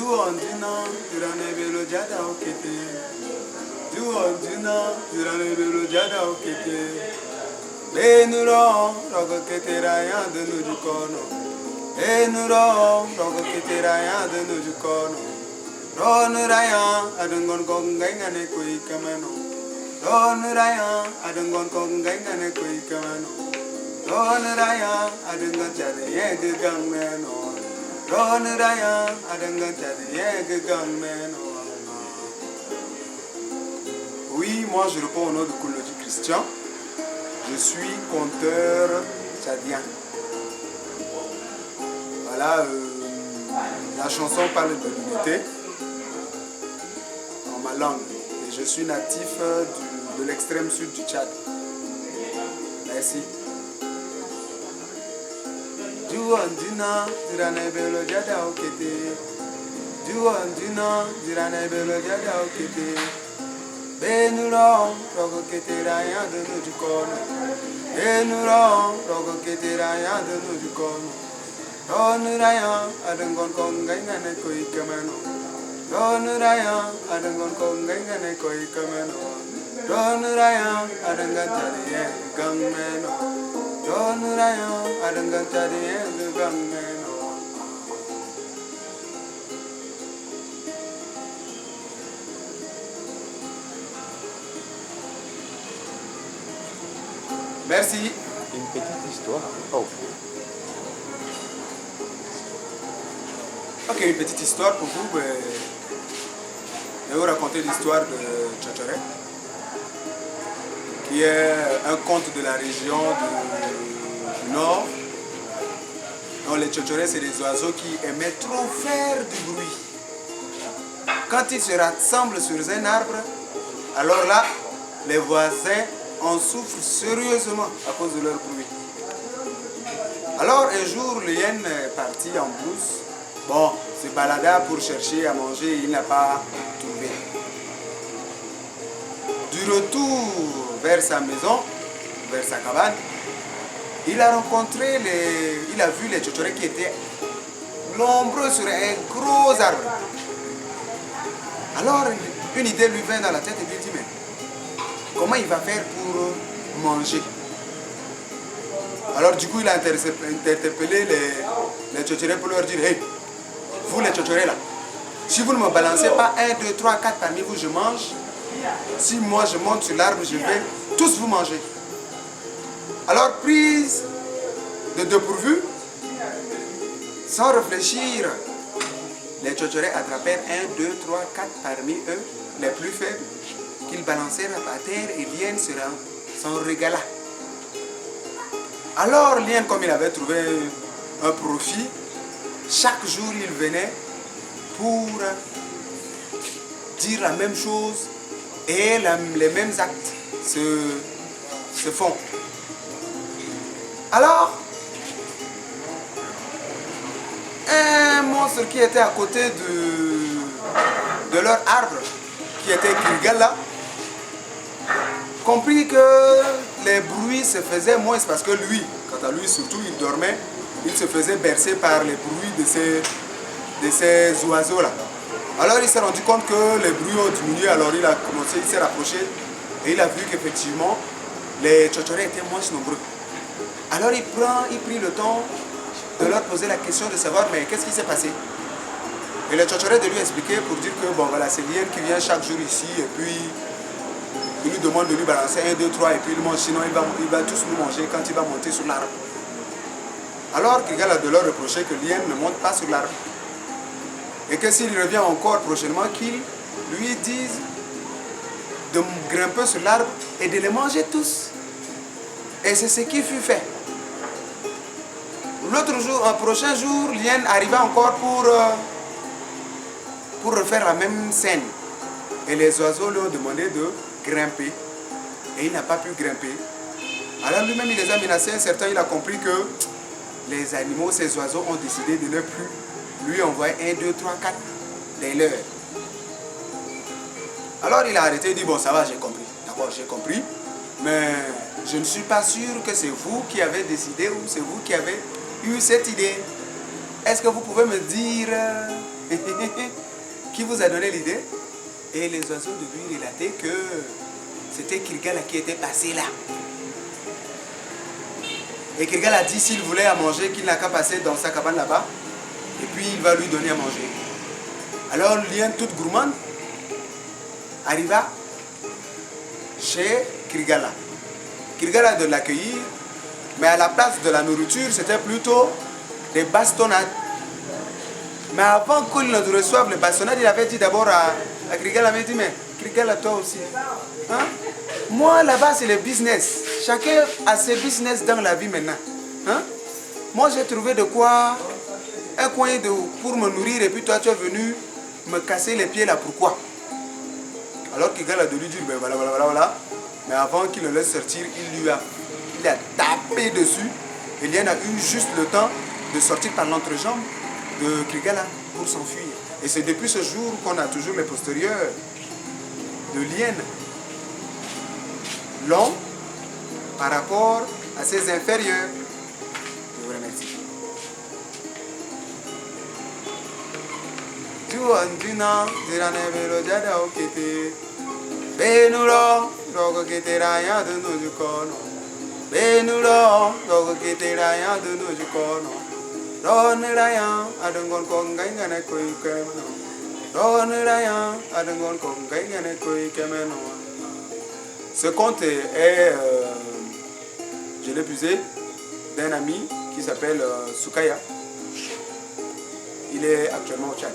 Duondina, durane belo jada okete. Duondina, durane belo jada okete. Benuro, rogo kete raya de nujukono. Benuro, rogo kete raya de nujukono. Ron raya, adengon kongengane kui kamano. Ron raya, adengon kongengane kui kamano. Ron raya, adengon jade yeg gangmeno. Oui, moi je réponds au nom de Kouloji Christian. Je suis conteur tchadien. Voilà, la chanson parle de l'unité en ma langue. Et je suis natif de l'extrême sud du Tchad. Merci. Duondina, dirane belo jada okete. Duondina, dirane belo jada okete. Benuro, rogo kete raya de nujukono. Benuro, rogo kete raya de nujukono. Ron raya, adengon kongengane koi kamano. Ron raya, adengon kongengane koi kamano. Ron raya, adengon jadiye gangmeno. Merci. Une petite histoire. Oh. Ok, une petite histoire pour vous. Je vais vous raconter l'histoire de Tchotchoré, qui est un conte de la région du Nord. Donc les Tchotchorés, c'est des oiseaux qui aimaient trop faire du bruit. Quand ils se rassemblent sur un arbre, alors là, les voisins en souffrent sérieusement à cause de leur bruit. Alors un jour, le hyène est parti en brousse. Bon, se balada pour chercher à manger, il n'a pas trouvé. Du retour vers sa maison, vers sa cabane, il a vu les Tchotchorés qui étaient nombreux sur un gros arbre. Alors une idée lui vient dans la tête et lui dit, mais comment il va faire pour manger? Alors du coup il a interpellé les Tchotchorés pour leur dire, hey, vous les Tchotchorés là, si vous ne me balancez pas 1, 2, 3, 4 parmi vous, je mange. Si moi je monte sur l'arbre, je vais tous vous manger. Alors prise de dépourvu, sans réfléchir, les Tchotchorés attrapèrent 1, 2, 3, 4 parmi eux, les plus faibles, qu'ils balancèrent à terre et l'hyène s'en régala. Alors l'hyène, comme il avait trouvé un profit, chaque jour il venait pour dire la même chose et les mêmes actes se font. Alors, un monstre qui était à côté de leur arbre, qui était Kirgala, comprit que les bruits se faisaient moins parce que lui, quant à lui surtout, il dormait, il se faisait bercer par les bruits de ces oiseaux-là. Alors il s'est rendu compte que les bruits ont diminué, alors il s'est rapproché et il a vu qu'effectivement les Tchotchorés étaient moins nombreux. Alors il prit le temps de leur poser la question de savoir mais qu'est-ce qui s'est passé. Et les Tchotchorés de lui expliquer pour dire que bon voilà, c'est l'hyène qui vient chaque jour ici et puis il nous demande de lui balancer 1, 2, 3 et puis il mange, sinon il va tous nous manger quand il va monter sur l'arbre. Alors Kirgala a de leur reprocher que l'hyène ne monte pas sur l'arbre. Et que s'il revient encore prochainement, qu'il lui dise de grimper sur l'arbre et de les manger tous. Et c'est ce qui fut fait. L'autre jour, un prochain jour, l'hyène arriva encore pour refaire la même scène. Et les oiseaux lui ont demandé de grimper. Et il n'a pas pu grimper. Alors lui-même, il les a menacés. Un certain, il a compris que les animaux, ces oiseaux, ont décidé de ne plus lui envoyer 1, 2, 3, 4 des leurs. Alors il a arrêté et dit, bon ça va, j'ai compris. D'accord, j'ai compris. Mais je ne suis pas sûr que c'est vous qui avez décidé ou c'est vous qui avez eu cette idée. Est-ce que vous pouvez me dire Qui vous a donné l'idée? Et les oiseaux de lui relataient que c'était Kirgala qui était passé là. Et Kirgala a dit s'il voulait à manger, qu'il n'a qu'à passer dans sa cabane là-bas. Et puis il va lui donner à manger. Alors l'hyène toute gourmande arriva chez Kirgala. Kirgala de l'accueillir, mais à la place de la nourriture, c'était plutôt des bastonnades. Mais avant qu'il ne reçoive les bastonnades, il avait dit d'abord à Kirgala, il avait dit, mais Kirgala, toi aussi. Hein? Moi, là-bas, c'est le business. Chacun a ses business dans la vie maintenant. Hein? Moi, j'ai trouvé de quoi, un coin pour me nourrir, et puis toi, tu es venu me casser les pieds là, pourquoi? Alors Kirgala de lui dire, ben voilà. Mais avant qu'il le laisse sortir, il a tapé dessus. Et l'hyène a eu juste le temps de sortir par l'entrejambe de Kirgala pour s'enfuir. Et c'est depuis ce jour qu'on a toujours les postérieurs de l'hyène longs par rapport à ses inférieurs. Je vous remercie. Ce conte est, je l'ai puisé d'un ami qui s'appelle Sukaya. Il est actuellement au Tchad.